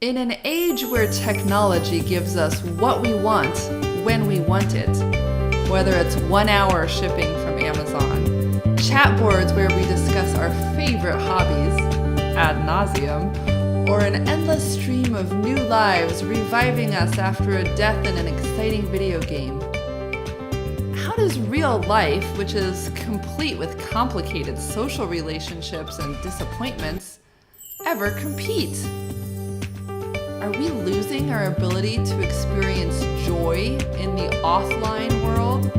In an age where technology gives us what we want when we want it, whether it's 1 hour shipping from Amazon, chat boards where we discuss our favorite hobbies ad nauseum, or an endless stream of new lives reviving us after a death in an exciting video game, how does real life, which is complete with complicated social relationships and disappointments, ever compete? Are we losing our ability to experience joy in the offline world?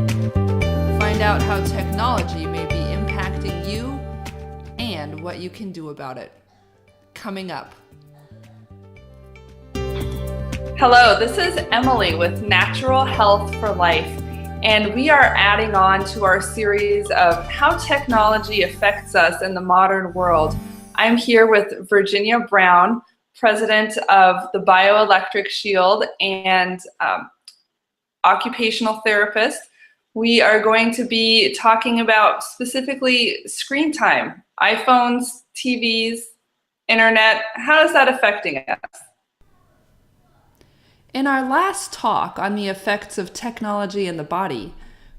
Find out how technology may be impacting you and what you can do about it. Coming up. Hello, this is Emily with Natural Health for Life, and we are adding on to our series of how technology affects us in the modern world. I'm here with Virginia Brown, president of the Bioelectric Shield and occupational therapist. We are going to be talking about specifically screen time, iPhones, TVs, internet. How is that affecting us? In our last talk on the effects of technology in the body,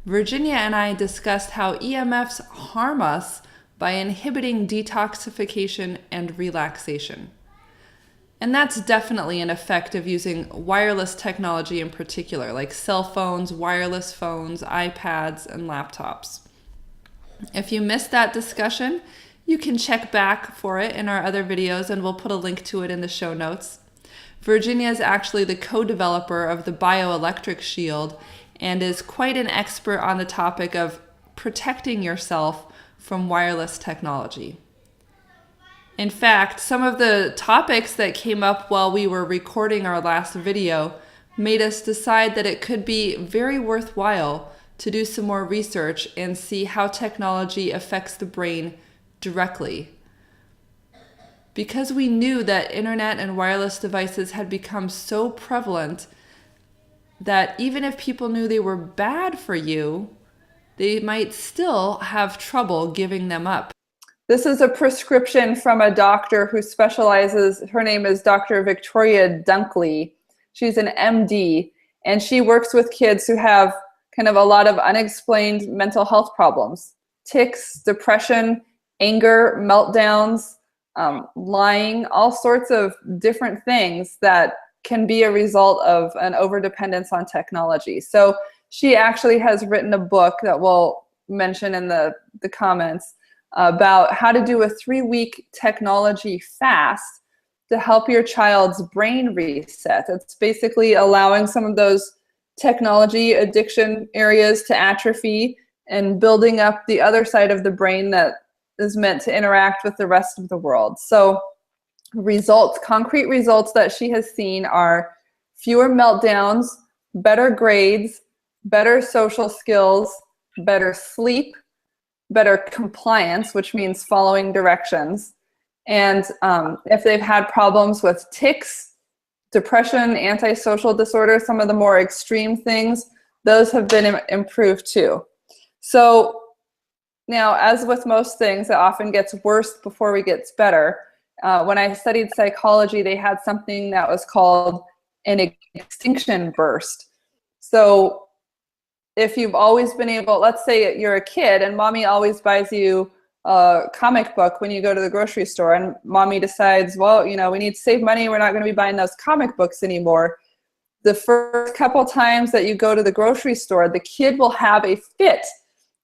Virginia and I discussed how EMFs harm us by inhibiting detoxification and relaxation. And that's definitely an effect of using wireless technology in particular, like cell phones, wireless phones, iPads, and laptops. If you missed that discussion, you can check back for it in our other videos, and we'll put a link to it in the show notes. Virginia is actually the co-developer of the Bioelectric Shield and is quite an expert on the topic of protecting yourself from wireless technology. In fact, some of the topics that came up while we were recording our last video made us decide that it could be very worthwhile to do some more research and see how technology affects the brain directly. Because we knew that internet and wireless devices had become so prevalent that even if people knew they were bad for you, they might still have trouble giving them up. This is a prescription from a doctor who specializes, her name is Dr. Victoria Dunckley. She's an MD, and she works with kids who have kind of a lot of unexplained mental health problems. Tics, depression, anger, meltdowns, lying, all sorts of different things that can be a result of an overdependence on technology. So she actually has written a book that we'll mention in the comments about how to do a 3-week technology fast to help your child's brain reset. It's basically allowing some of those technology addiction areas to atrophy and building up the other side of the brain that is meant to interact with the rest of the world. So results, concrete results that she has seen are fewer meltdowns, better grades, better social skills, better sleep, better compliance, which means following directions. And if they've had problems with tics, depression, antisocial disorder, some of the more extreme things, those have been improved too. So now, as with most things, it often gets worse before it gets better. When I studied psychology, they had something that was called an extinction burst. So if you've always been able, let's say you're a kid and mommy always buys you a comic book when you go to the grocery store, and mommy decides, well, you know, we need to save money, we're not going to be buying those comic books anymore. The first couple times that you go to the grocery store, the kid will have a fit.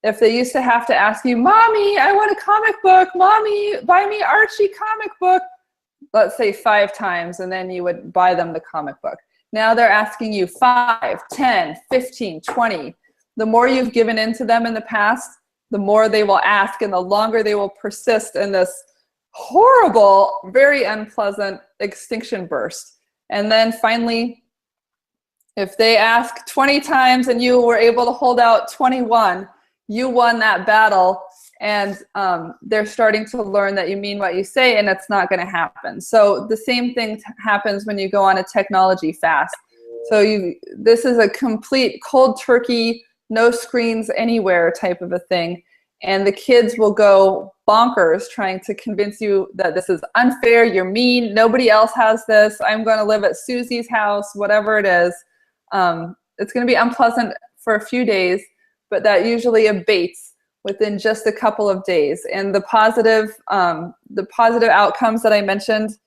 If they used to have to ask you, mommy, I want a comic book, mommy, buy me Archie comic book, let's say 5 times, and then you would buy them the comic book. Now they're asking you 5, 10, 15, 20. The more you've given into them in the past, the more they will ask and the longer they will persist in this horrible, very unpleasant extinction burst. And then finally, if they ask 20 times and you were able to hold out 21, you won that battle, and they're starting to learn that you mean what you say, and it's not going to happen. So the same thing happens when you go on a technology fast. So this is a complete cold turkey, no screens anywhere type of a thing. and the kids will go bonkers trying to convince you that this is unfair, you're mean, nobody else has this, I'm going to live at Susie's house, whatever it is. It's going to be unpleasant for a few days, but that usually abates within just a couple of days. And the positive outcomes that I mentioned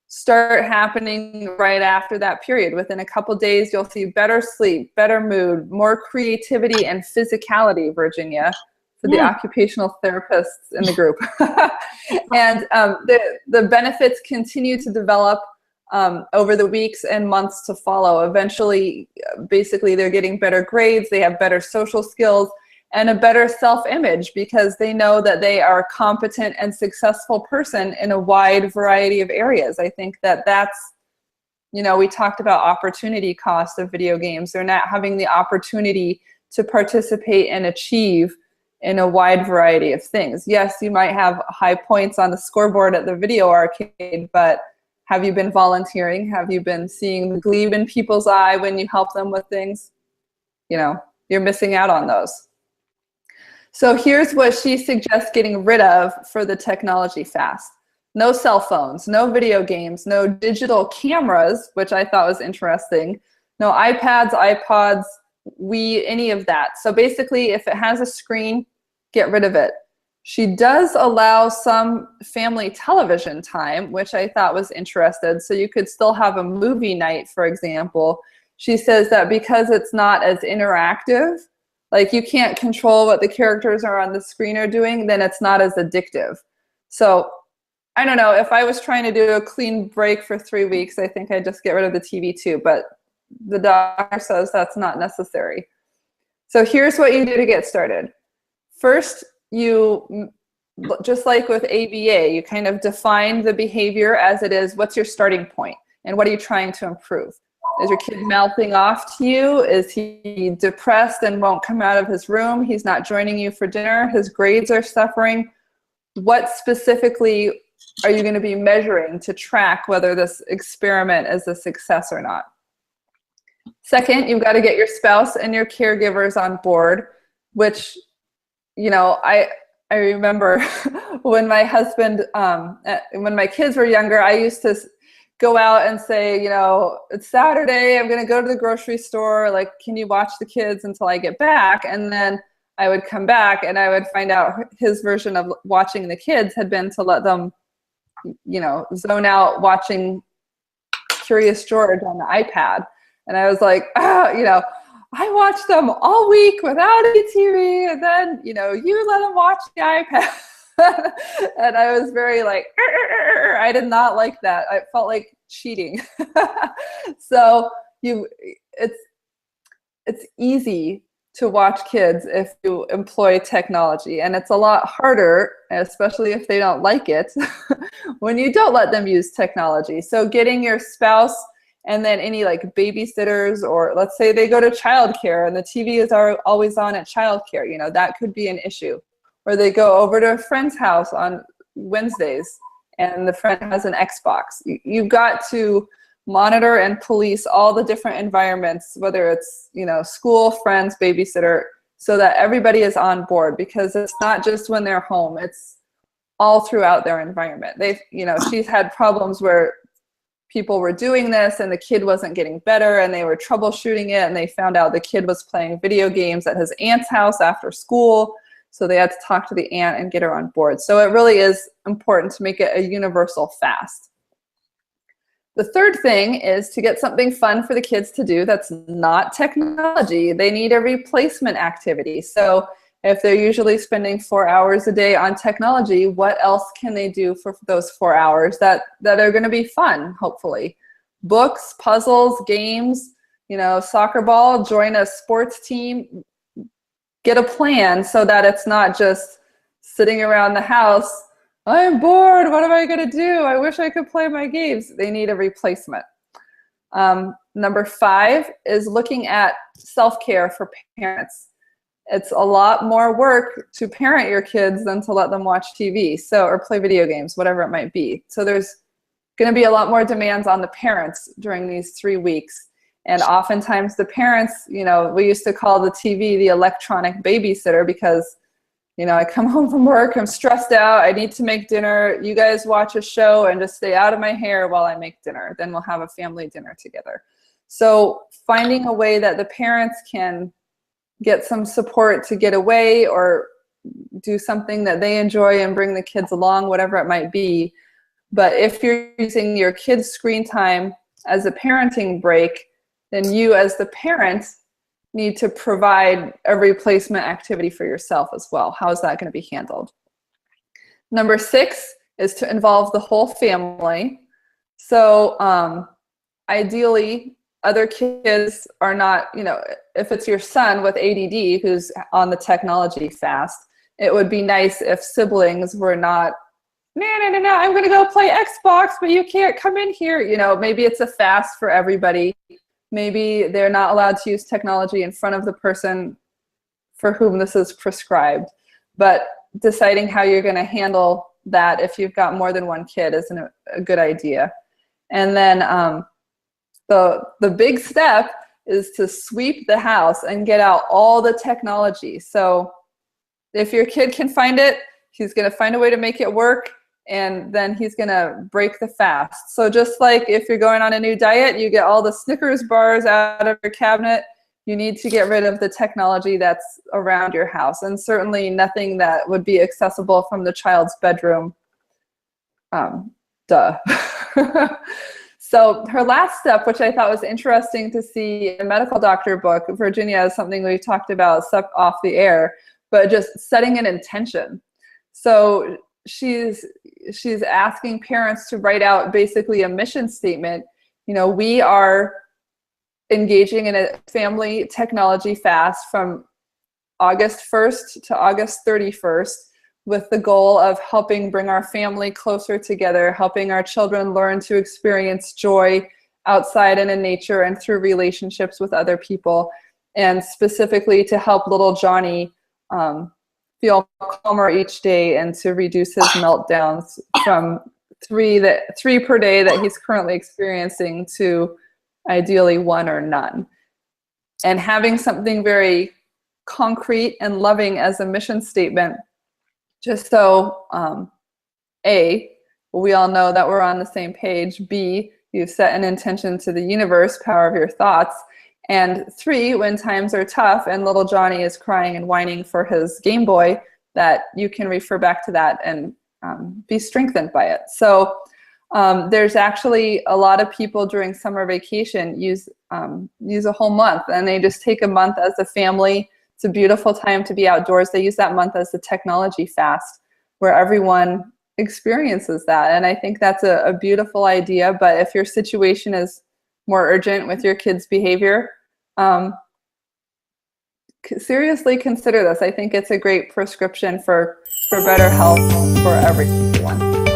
start happening right after that period. Within a couple days, you'll see better sleep, better mood, more creativity and physicality, Virginia, for the occupational therapists in the group. And the benefits continue to develop over the weeks and months to follow. Eventually, basically, they're getting better grades, they have better social skills, and a better self-image because they know that they are a competent and successful person in a wide variety of areas. I think that that's, you know, we talked about opportunity cost of video games. They're not having the opportunity to participate and achieve in a wide variety of things. Yes, you might have high points on the scoreboard at the video arcade, but have you been volunteering? Have you been seeing the gleam in people's eye when you help them with things? You know, you're missing out on those. So here's what she suggests getting rid of for the technology fast. No cell phones, no video games, no digital cameras, which I thought was interesting, no iPads, iPods, Wii, any of that. So basically, if it has a screen, get rid of it. She does allow some family television time, which I thought was interesting. So you could still have a movie night, for example. She says that because it's not as interactive, like you can't control what the characters are on the screen are doing, then it's not as addictive. So I don't know, if I was trying to do a clean break for 3 weeks, I think I'd just get rid of the TV too, but the doctor says that's not necessary. So here's what you do to get started. First, you, just like with ABA, you kind of define the behavior as it is. What's your starting point? And what are you trying to improve? Is your kid mouthing off to you? Is he depressed and won't come out of his room? He's not joining you for dinner. His grades are suffering. What specifically are you going to be measuring to track whether this experiment is a success or not? Second, you've got to get your spouse and your caregivers on board, which, you know, I remember when my husband, when my kids were younger, I used to go out and say, you know, it's Saturday, I'm going to go to the grocery store, like, can you watch the kids until I get back? And then I would come back and I would find out his version of watching the kids had been to let them, you know, zone out watching Curious George on the iPad. And I was like, you know, I watched them all week without any TV, and then, you know, you let them watch the iPad. And I was very like, I did not like that. I felt like cheating. So it's easy to watch kids if you employ technology, and it's a lot harder, especially if they don't like it, when you don't let them use technology. So getting your spouse and then any like babysitters, or let's say they go to childcare and the TV is always on at childcare, you know, that could be an issue. Or they go over to a friend's house on Wednesdays and the friend has an Xbox. You've got to monitor and police all the different environments, whether it's, you know, school, friends, babysitter, so that everybody is on board, because it's not just when they're home, it's all throughout their environment. They've, you know, she's had problems where people were doing this and the kid wasn't getting better and they were troubleshooting it and they found out the kid was playing video games at his aunt's house after school. So they had to talk to the aunt and get her on board. So it really is important to make it a universal fast. The third thing is to get something fun for the kids to do that's not technology. They need a replacement activity. So if they're usually spending 4 hours a day on technology, what else can they do for those 4 hours that are going to be fun, hopefully? Books, puzzles, games, you know, soccer ball, join a sports team. Get a plan so that it's not just sitting around the house, I'm bored, what am I going to do? I wish I could play my games. They need a replacement. Number 5 is looking at self-care for parents. It's a lot more work to parent your kids than to let them watch TV, or play video games, whatever it might be. So there's going to be a lot more demands on the parents during these 3 weeks. And oftentimes the parents, you know, we used to call the TV the electronic babysitter because I come home from work, I'm stressed out, I need to make dinner. You guys watch a show and just stay out of my hair while I make dinner. Then we'll have a family dinner together. So finding a way that the parents can get some support to get away or do something that they enjoy and bring the kids along, whatever it might be. But if you're using your kids' screen time as a parenting break, then you as the parent need to provide a replacement activity for yourself as well. How is that going to be handled? Number 6 is to involve the whole family. So ideally, other kids are not, if it's your son with ADD who's on the technology fast, it would be nice if siblings were not, no, I'm going to go play Xbox, but you can't come in here. Maybe it's a fast for everybody. Maybe they're not allowed to use technology in front of the person for whom this is prescribed. But deciding how you're going to handle that if you've got more than one kid isn't a good idea. And then the big step is to sweep the house and get out all the technology. So if your kid can find it, he's going to find a way to make it work, and then he's going to break the fast. So just like if you're going on a new diet, you get all the Snickers bars out of your cabinet, you need to get rid of the technology that's around your house, and certainly nothing that would be accessible from the child's bedroom. Duh. So her last step, which I thought was interesting to see in a medical doctor book, Virginia, is something we talked about off the air, but just setting an intention. So she's asking parents to write out basically a mission statement. We are engaging in a family technology fast from August 1st to August 31st with the goal of helping bring our family closer together, helping our children learn to experience joy outside and in nature and through relationships with other people, and specifically to help little Johnny feel calmer each day and to reduce his meltdowns from 3 per day that he's currently experiencing to ideally 1 or none. And having something very concrete and loving as a mission statement, just so A, we all know that we're on the same page. B, you set an intention to the universe, power of your thoughts. And 3, when times are tough and little Johnny is crying and whining for his Game Boy, that you can refer back to that and be strengthened by it. So there's actually a lot of people during summer vacation use a whole month, and they just take a month as a family. It's a beautiful time to be outdoors. They use that month as the technology fast, where everyone experiences that. And I think that's a beautiful idea. But if your situation is more urgent with your kids' behavior, seriously consider this. I think it's a great prescription for better health for everyone.